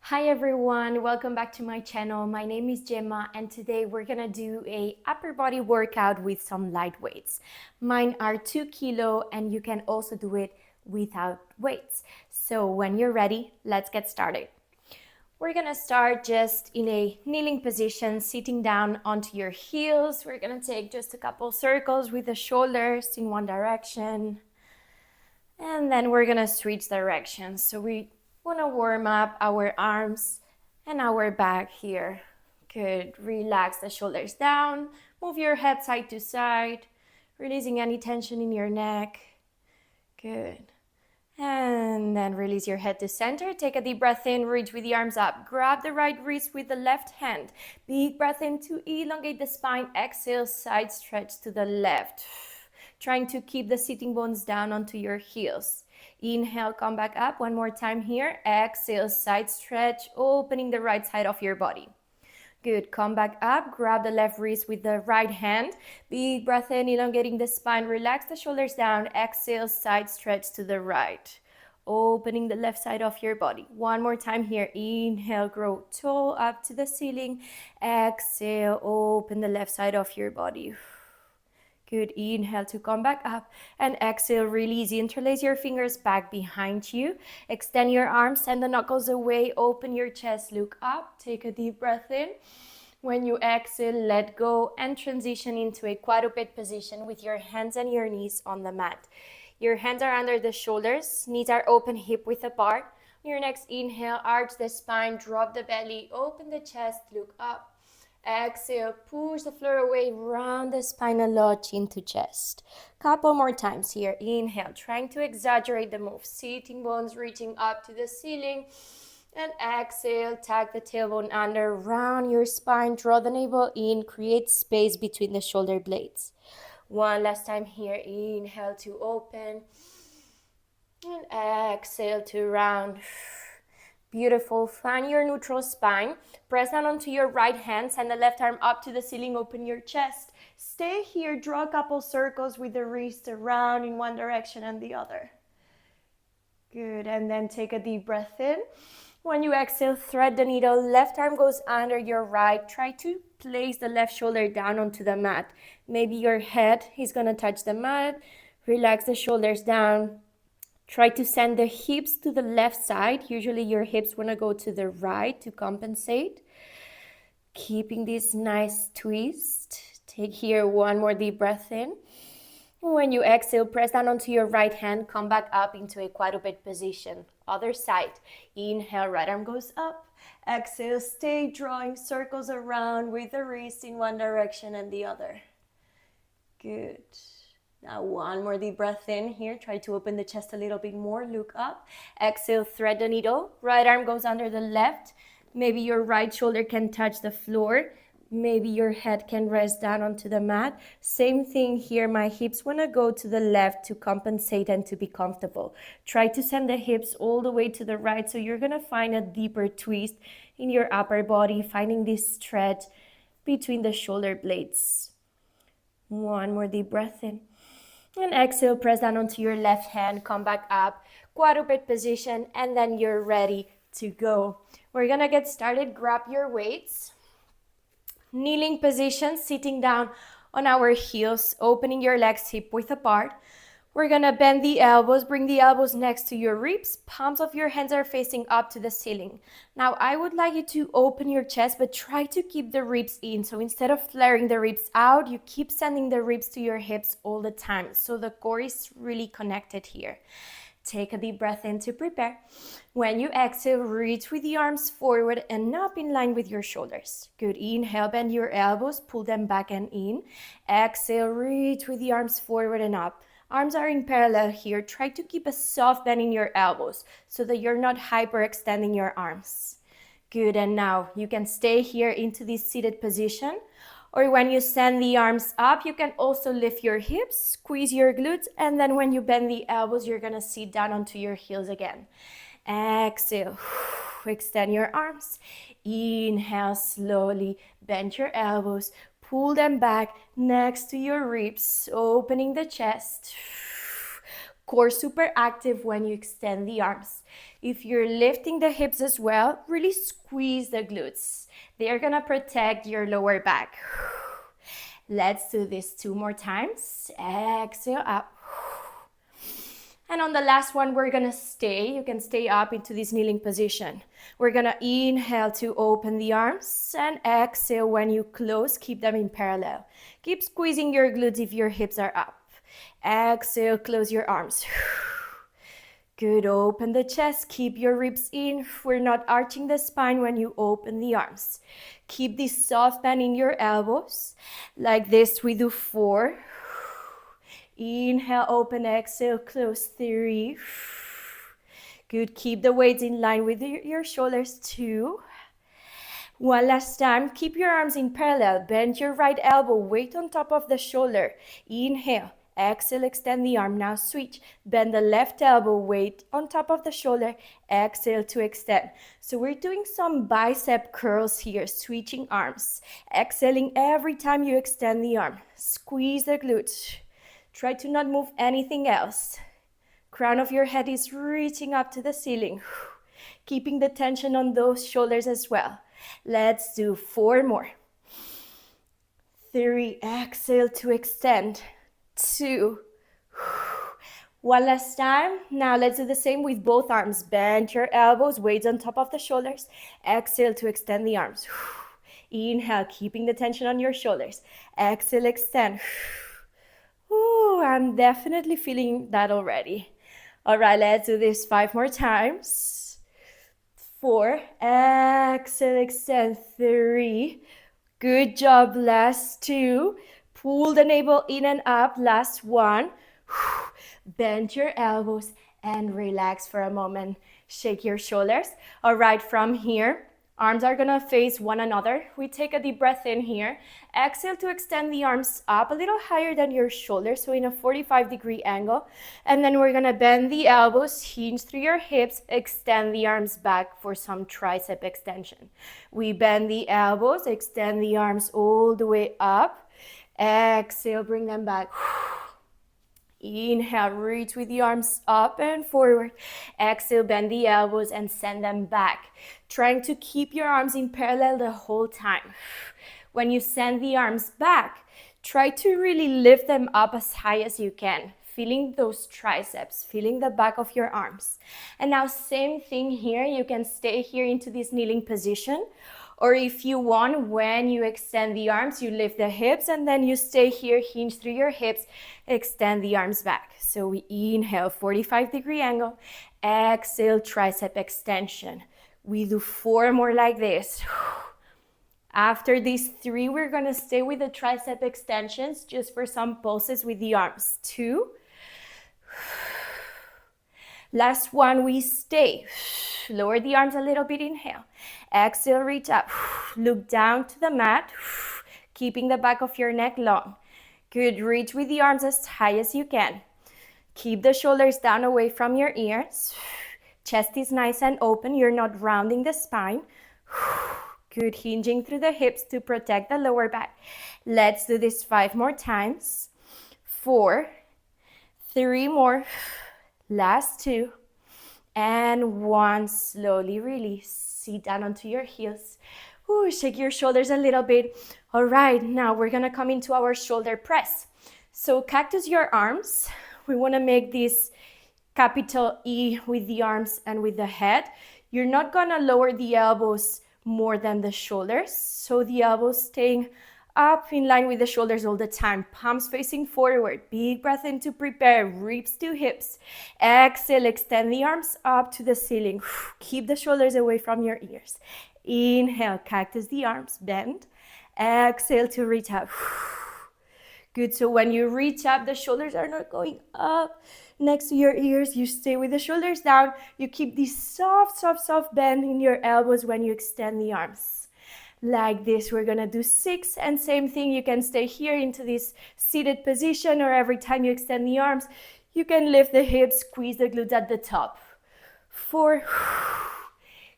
Hi everyone, welcome back to my channel. My name is Gemma and today we're gonna do a upper body workout with some light weights. Mine are 2 kilo and you can also do it without weights. So when you're ready, let's get started. We're gonna start just in a kneeling position, sitting down onto your heels. We're gonna take just a couple circles with the shoulders in one direction. And then we're gonna switch directions. So we wanna warm up our arms and our back here. Good, relax the shoulders down, move your head side to side, releasing any tension in your neck. Good. And then release your head to center. Take a deep breath in, reach with the arms up. Grab the right wrist with the left hand. Big breath in to elongate the spine. Exhale, side stretch to the left. Trying to keep the sitting bones down onto your heels. Inhale, come back up. One more time here. Exhale, side stretch, opening the right side of your body. Good, come back up, grab the left wrist with the right hand. Big breath in, elongating the spine, relax the shoulders down. Exhale, side stretch to the right. Opening the left side of your body. One more time here. Inhale, grow tall up to the ceiling. Exhale, open the left side of your body. Good, inhale to come back up and exhale, release. Interlace your fingers back behind you. Extend your arms, send the knuckles away, open your chest, look up, take a deep breath in. When you exhale, let go and transition into a quadruped position with your hands and your knees on the mat. Your hands are under the shoulders, knees are open, hip width apart. On your next inhale, arch the spine, drop the belly, open the chest, look up. Exhale, push the floor away, round the spinal lodge into chest. Couple more times here. Inhale, trying to exaggerate the move. Sitting bones reaching up to the ceiling. And exhale, tuck the tailbone under, round your spine, draw the navel in, create space between the shoulder blades. One last time here. Inhale to open. And exhale to round. Beautiful. Find your neutral spine. Press down onto your right hand. Send the left arm up to the ceiling. Open your chest. Stay here. Draw a couple circles with the wrist around in one direction and the other. Good. And then take a deep breath in. When you exhale, thread the needle. Left arm goes under your right. Try to place the left shoulder down onto the mat. Maybe your head is going to touch the mat. Relax the shoulders down. Try to send the hips to the left side. Usually your hips want to go to the right to compensate. Keeping this nice twist. Take here one more deep breath in. When you exhale, press down onto your right hand. Come back up into a quadruped position. Other side. Inhale, right arm goes up. Exhale, stay drawing circles around with the wrist in one direction and the other. Good. Now one more deep breath in here. Try to open the chest a little bit more. Look up. Exhale, thread the needle. Right arm goes under the left. Maybe your right shoulder can touch the floor. Maybe your head can rest down onto the mat. Same thing here. My hips want to go to the left to compensate and to be comfortable. Try to send the hips all the way to the right so you're going to find a deeper twist in your upper body, finding this stretch between the shoulder blades. One more deep breath in. And exhale, press down onto your left hand, come back up, quadruped position, and then you're ready to go. We're gonna get started. Grab your weights. Kneeling position, sitting down on our heels, opening your legs hip width apart. We're gonna bend the elbows, bring the elbows next to your ribs. Palms of your hands are facing up to the ceiling. Now, I would like you to open your chest, but try to keep the ribs in. So instead of flaring the ribs out, you keep sending the ribs to your hips all the time. So the core is really connected here. Take a deep breath in to prepare. When you exhale, reach with the arms forward and up in line with your shoulders. Good. Inhale, bend your elbows, pull them back and in. Exhale, reach with the arms forward and up. Arms are in parallel here. Try to keep a soft bend in your elbows so that you're not hyperextending your arms. Good, and now you can stay here into this seated position. Or when you send the arms up, you can also lift your hips, squeeze your glutes, and then when you bend the elbows, you're gonna sit down onto your heels again. Exhale, extend your arms. Inhale, slowly bend your elbows. Pull them back next to your ribs, opening the chest. Core super active when you extend the arms. If you're lifting the hips as well, really squeeze the glutes. They are gonna protect your lower back. Let's do this 2 more times. Exhale up. And on the last one, we're gonna stay. You can stay up into this kneeling position. We're gonna inhale to open the arms and exhale when you close, keep them in parallel. Keep squeezing your glutes if your hips are up. Exhale, close your arms. Good, open the chest, keep your ribs in. We're not arching the spine when you open the arms. Keep this soft bend in your elbows. Like this, we do 4. Inhale, open, exhale, close, 3. Good, keep the weights in line with your shoulders, 2. One last time, keep your arms in parallel. Bend your right elbow, weight on top of the shoulder. Inhale. Exhale, extend the arm. Now switch. Bend the left elbow, weight on top of the shoulder. Exhale to extend. So we're doing some bicep curls here, switching arms. Exhaling every time you extend the arm. Squeeze the glutes. Try to not move anything else. Crown of your head is reaching up to the ceiling. Keeping the tension on those shoulders as well. Let's do 4 more. 3, exhale to extend. 2. One last time. Now let's do the same with both arms. Bend your elbows, weights on top of the shoulders. Exhale to extend the arms. Inhale, keeping the tension on your shoulders. Exhale, extend. Ooh, I'm definitely feeling that already. All right, let's do this 5 more times. 4, exhale, extend. 3. Good job, last 2. Pull the navel in and up, last 1. Bend your elbows and relax for a moment. Shake your shoulders. All right, from here, arms are gonna face one another. We take a deep breath in here. Exhale to extend the arms up a little higher than your shoulders, so in a 45-degree angle. And then we're gonna bend the elbows, hinge through your hips, extend the arms back for some tricep extension. We bend the elbows, extend the arms all the way up. Exhale, bring them back. Inhale, reach with the arms up and forward. Exhale, bend the elbows and send them back. Trying to keep your arms in parallel the whole time. When you send the arms back, try to really lift them up as high as you can. Feeling those triceps, feeling the back of your arms. And now same thing here. You can stay here into this kneeling position. Or if you want, when you extend the arms, you lift the hips and then you stay here, hinge through your hips, extend the arms back. So we inhale, 45-degree angle. Exhale, tricep extension. We do 4 more like this. After these 3, we're gonna stay with the tricep extensions just for some pulses with the arms. 2. Last one, we stay. Lower the arms a little bit, inhale. Exhale, reach up. Look down to the mat, keeping the back of your neck long. Good, reach with the arms as high as you can. Keep the shoulders down away from your ears. Chest is nice and open, you're not rounding the spine. Good, hinging through the hips to protect the lower back. Let's do this 5 more times. 4, 3 more. Last 2, and 1. Slowly release. Sit down onto your heels. Ooh, shake your shoulders a little bit. All right, now we're gonna come into our shoulder press. So cactus your arms. We wanna make this capital E with the arms and with the head. You're not gonna lower the elbows more than the shoulders. So the elbows staying up in line with the shoulders all the time. Palms facing forward. Big breath in to prepare. Ribs to hips. Exhale, extend the arms up to the ceiling. Keep the shoulders away from your ears. Inhale, cactus the arms, bend. Exhale to reach up. Good, so when you reach up, the shoulders are not going up next to your ears. You stay with the shoulders down. You keep this soft, soft, soft bend in your elbows when you extend the arms. Like this, we're gonna do 6, and same thing, you can stay here into this seated position, or every time you extend the arms, you can lift the hips, squeeze the glutes at the top. 4,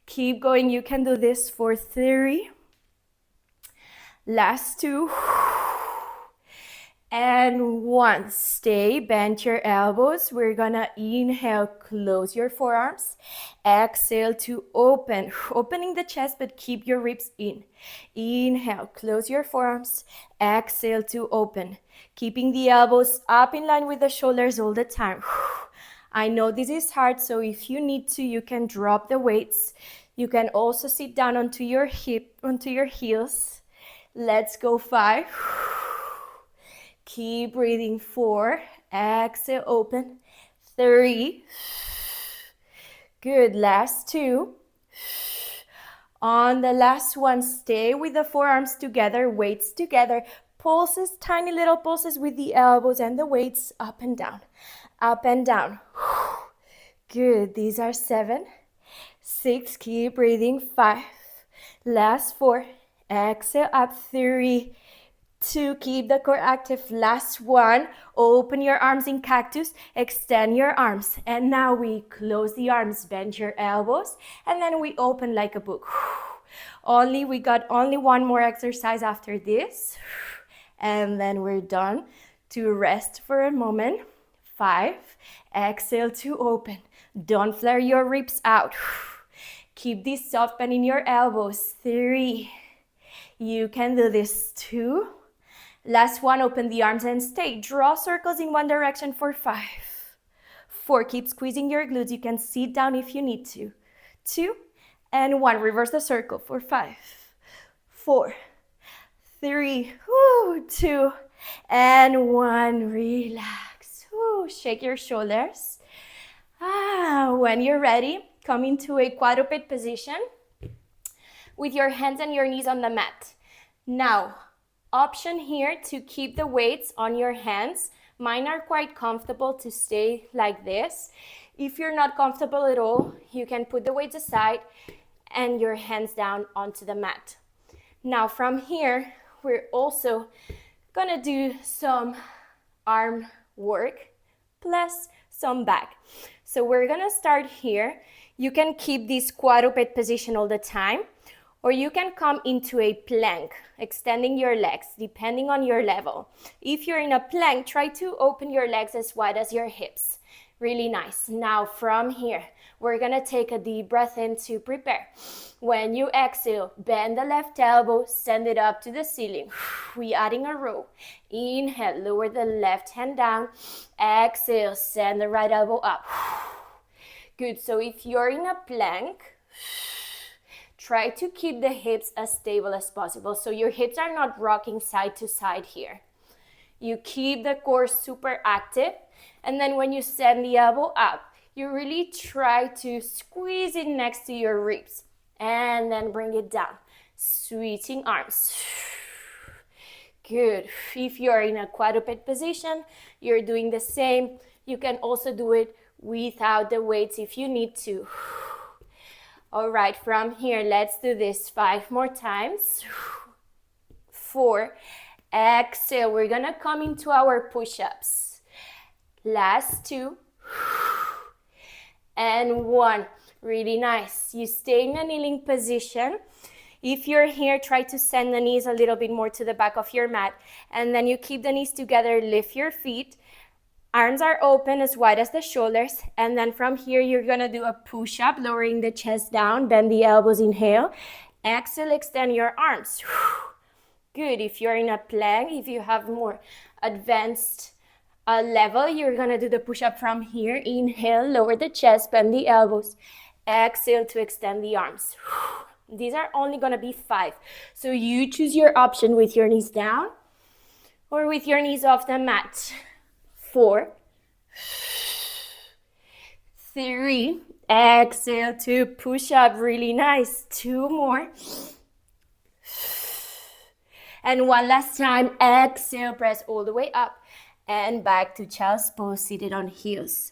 keep going, you can do this for 3, last 2, And 1. Stay, bend your elbows. We're gonna inhale, close your forearms. Exhale to open, opening the chest, but keep your ribs in. Inhale, close your forearms. Exhale to open, keeping the elbows up in line with the shoulders all the time. I know this is hard, so if you need to, you can drop the weights. You can also sit down onto your heels. Let's go. 5. Keep breathing. 4. Exhale, open. 3. Good. Last 2. On the last one, stay with the forearms together, weights together. Pulses, tiny little pulses with the elbows and the weights up and down. Up and down. Good. These are 7. 6. Keep breathing. 5. Last 4. Exhale up. 3. 2. Keep the core active. Last 1. Open your arms in cactus. Extend your arms. And now we close the arms. Bend your elbows. And then we open like a book. We got only one more exercise after this. And then we're done. To rest for a moment. 5. Exhale to open. Don't flare your ribs out. Keep this soft bend in your elbows. 3. You can do this. 2. Last 1, open the arms and stay. Draw circles in one direction for 5. 4, keep squeezing your glutes. You can sit down if you need to. 2 and 1, reverse the circle for 5. 4, 3, 2 and 1. Relax. Shake your shoulders. When you're ready, come into a quadruped position with your hands and your knees on the mat. Now, option here to keep the weights on your hands. Mine are quite comfortable to stay like this. If you're not comfortable at all, you can put the weights aside and your hands down onto the mat. Now from here, we're also gonna do some arm work plus some back. So we're gonna start here. You can keep this quadruped position all the time, or you can come into a plank, extending your legs, depending on your level. If you're in a plank, try to open your legs as wide as your hips. Really nice. Now from here, we're gonna take a deep breath in to prepare. When you exhale, bend the left elbow, send it up to the ceiling. We're adding a row. Inhale, lower the left hand down. Exhale, send the right elbow up. Good, so if you're in a plank, try to keep the hips as stable as possible. So your hips are not rocking side to side here. You keep the core super active. And then when you send the elbow up, you really try to squeeze it next to your ribs. And then bring it down. Switching arms. Good. If you're in a quadruped position, you're doing the same. You can also do it without the weights if you need to. All right, from here, let's do this 5 more times. 4, exhale. We're gonna come into our push-ups. Last 2, and 1. Really nice. You stay in a kneeling position. If you're here, try to send the knees a little bit more to the back of your mat, and then you keep the knees together, lift your feet. Arms are open as wide as the shoulders. And then from here, you're gonna do a push-up, lowering the chest down, bend the elbows, inhale. Exhale, extend your arms. Good. If you're in a plank, if you have more advanced level, you're gonna do the push-up from here. Inhale, lower the chest, bend the elbows. Exhale to extend the arms. These are only gonna be 5. So you choose your option with your knees down or with your knees off the mat. 4, 3, exhale to push up. Really nice. 2 more. And 1 last time. Exhale, press all the way up and back to child's pose, seated on heels.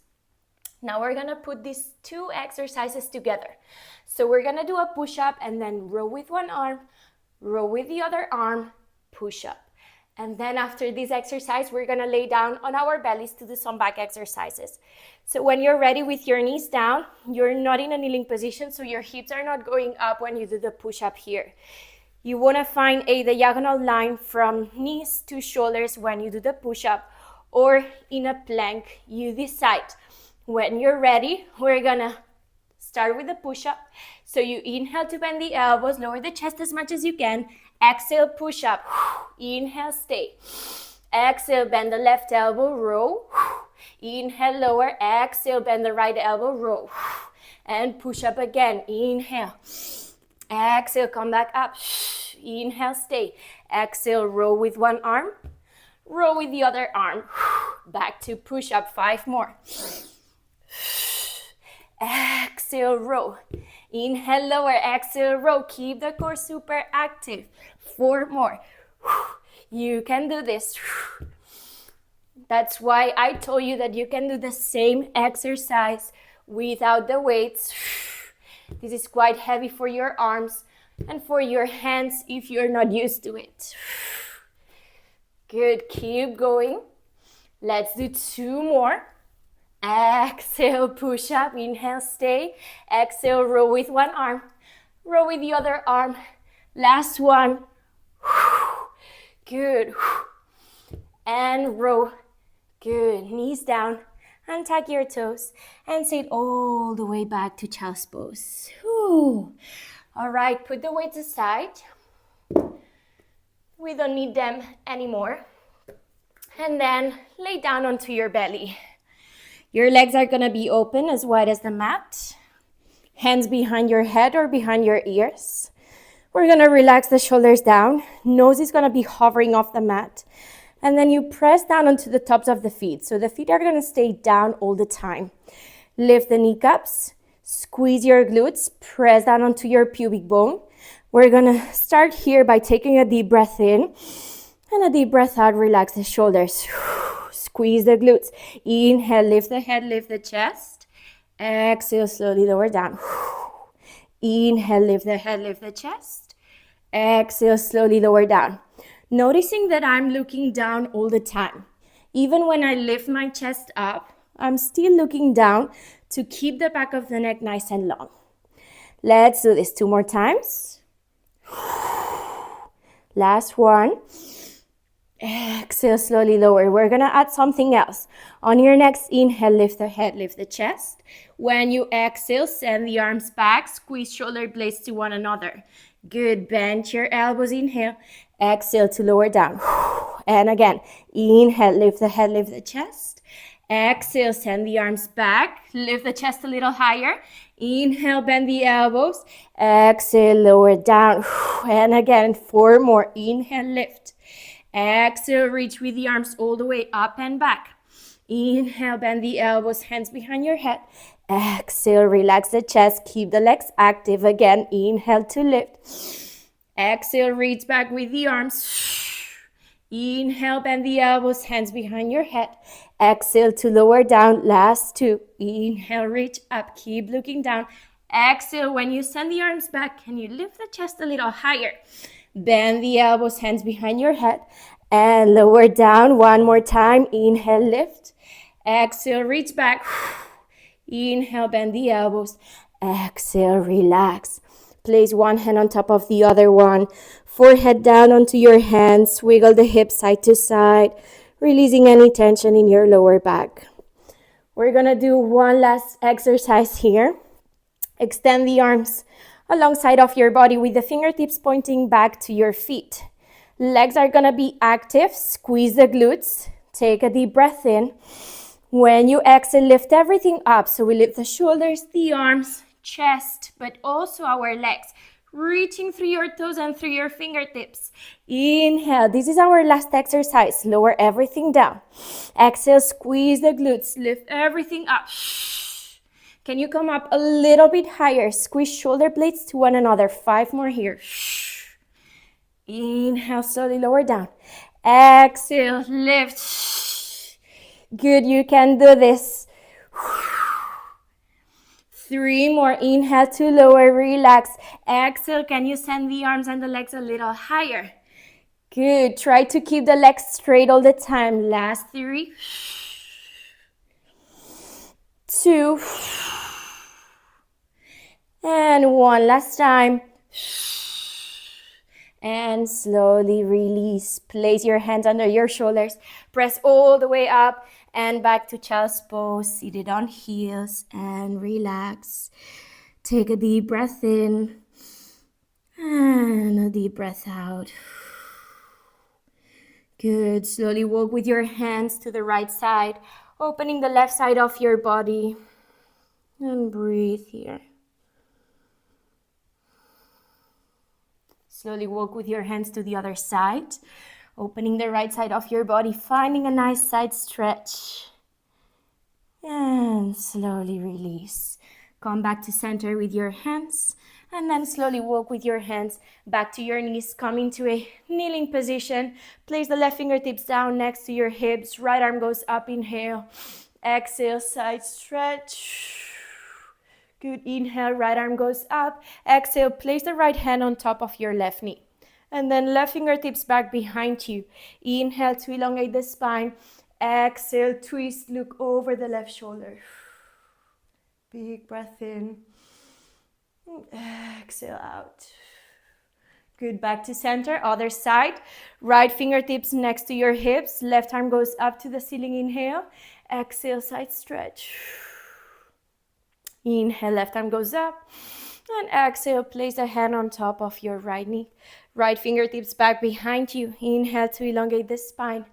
Now we're gonna put these 2 exercises together. So we're gonna do a push-up and then row with one arm, row with the other arm, push up. And then after this exercise, we're gonna lay down on our bellies to do some back exercises. So when you're ready with your knees down, you're not in a kneeling position, so your hips are not going up when you do the push-up here. You want to find a diagonal line from knees to shoulders when you do the push-up, or in a plank, you decide. When you're ready, we're gonna start with the push-up. So you inhale to bend the elbows, lower the chest as much as you can. Exhale, push up. Inhale, stay. Exhale, bend the left elbow, row. Inhale, lower. Exhale, bend the right elbow, row. And push up again. Inhale. Exhale, come back up. Inhale, stay. Exhale, row with one arm. Row with the other arm. Back to push up. 5 more. Exhale, row. Inhale, lower. Exhale, row. Keep the core super active. 4 more. You can do this. That's why I told you that you can do the same exercise without the weights. This is quite heavy for your arms and for your hands if you're not used to it. Good, keep going. Let's do 2 more. Exhale, push up, inhale, stay. Exhale, row with one arm. Row with the other arm. Last one. Good. And row. Good, knees down. Untuck your toes and sit all the way back to child's pose. Whew. All right, put the weights aside. We don't need them anymore. And then lay down onto your belly. Your legs are gonna be open as wide as the mat. Hands behind your head or behind your ears. We're gonna relax the shoulders down. Nose is gonna be hovering off the mat. And then you press down onto the tops of the feet. So the feet are gonna stay down all the time. Lift the kneecaps, squeeze your glutes, press down onto your pubic bone. We're gonna start here by taking a deep breath in and a deep breath out, relax the shoulders. Squeeze the glutes. Inhale, lift the head, lift the chest. Exhale, slowly lower down. Inhale, lift the head, lift the chest. Exhale, slowly lower down. Noticing that I'm looking down all the time. Even when I lift my chest up, I'm still looking down to keep the back of the neck nice and long. Let's do this 2 more times. Last one. Exhale, slowly lower. We're gonna add something else. On your next inhale, lift the head, lift the chest. When you exhale, send the arms back, squeeze shoulder blades to one another. Good, bend your elbows, inhale. Exhale to lower down. And again, inhale, lift the head, lift the chest. Exhale, send the arms back, lift the chest a little higher. Inhale, bend the elbows. Exhale, lower down. And again, 4 more. Inhale, lift. Exhale, reach with the arms all the way up and back. Inhale, bend the elbows, hands behind your head. Exhale, relax the chest, keep the legs active. Again, inhale to lift. Exhale, reach back with the arms. Inhale, bend the elbows, hands behind your head. Exhale to lower down. Last 2. Inhale, reach up, keep looking down. Exhale, when you send the arms back, can you lift the chest a little higher? Bend the elbows, hands behind your head. And lower down 1 more time. Inhale, lift. Exhale, reach back. Inhale, bend the elbows. Exhale, relax. Place one hand on top of the other one. Forehead down onto your hands. Wiggle the hips side to side, releasing any tension in your lower back. We're gonna do one last exercise here. Extend the arms alongside of your body with the fingertips pointing back to your feet. Legs are gonna be active. Squeeze the glutes. Take a deep breath in. When you exhale, lift everything up. So we lift the shoulders, the arms, chest, but also our legs. Reaching through your toes and through your fingertips. Inhale. This is our last exercise. Lower everything down. Exhale, squeeze the glutes. Lift everything up. Can you come up a little bit higher? Squeeze shoulder blades to one another. 5 more here. Inhale, slowly lower down. Exhale, lift. Good, you can do this. 3 more. Inhale to lower, relax. Exhale, can you send the arms and the legs a little higher? Good, try to keep the legs straight all the time. Last 3. 2. And 1 last time. And slowly release. Place your hands under your shoulders. Press all the way up and back to child's pose. Seated on heels and relax. Take a deep breath in and a deep breath out. Good. Slowly walk with your hands to the right side, opening the left side of your body. And breathe here. Slowly walk with your hands to the other side, opening the right side of your body, finding a nice side stretch. And slowly release. Come back to center with your hands, and then slowly walk with your hands back to your knees. Come into a kneeling position. Place the left fingertips down next to your hips. Right arm goes up, inhale. Exhale, side stretch. Good, inhale, right arm goes up. Exhale, place the right hand on top of your left knee. And then left fingertips back behind you. Inhale to elongate the spine. Exhale, twist, look over the left shoulder. Big breath in. Exhale out. Good, back to center, other side. Right fingertips next to your hips. Left arm goes up to the ceiling, inhale. Exhale, side stretch. Inhale, left arm goes up. And exhale, place a hand on top of your right knee. Right fingertips back behind you. Inhale to elongate the spine.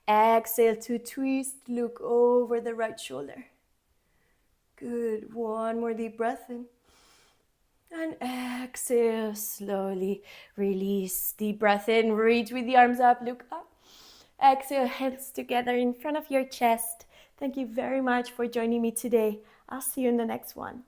Exhale to twist, look over the right shoulder. Good, one more deep breath in. And exhale, slowly release. Deep breath in, reach with the arms up, look up. Exhale, hands together in front of your chest. Thank you very much for joining me today. I'll see you in the next one.